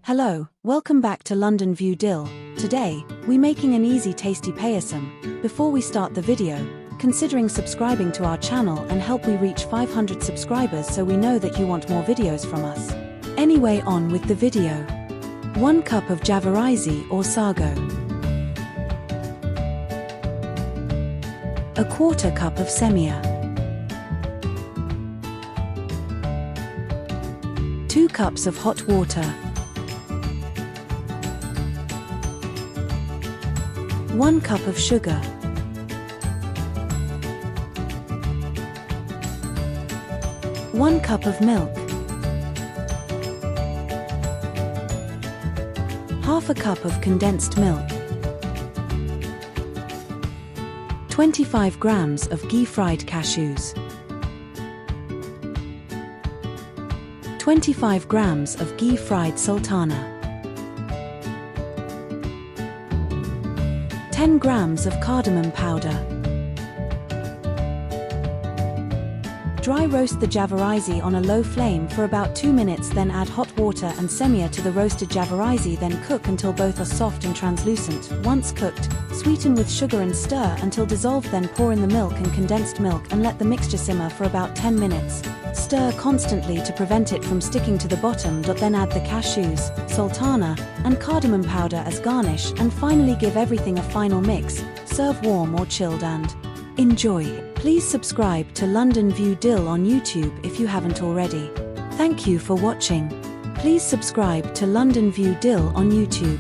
Hello, welcome back to London View Dill. Today, we making an easy tasty payasam. Before we start the video, considering subscribing to our channel and help we reach 500 subscribers so we know that you want more videos from us. Anyway, on with the video. 1 cup of javarizzi or sago. 1/4 cup of semia. 2 cups of hot water. 1 cup of sugar. 1 cup of milk. 1/2 cup of condensed milk. 25 grams of ghee fried cashews. 25 grams of ghee fried sultana. 10 grams of cardamom powder. Dry roast the javarizzi on a low flame for about 2 minutes, then add hot water and semia to the roasted javarizzi, then cook until both are soft and translucent. Once cooked, sweeten with sugar and stir until dissolved, then pour in the milk and condensed milk and let the mixture simmer for about 10 minutes. Stir constantly to prevent it from sticking to the bottom. Then add the cashews, sultana, and cardamom powder as garnish, and finally give everything a final mix. Serve warm or chilled and enjoy. Please subscribe to London View Dill on YouTube if you haven't already. Thank you for watching. Please subscribe to London View Dill on YouTube.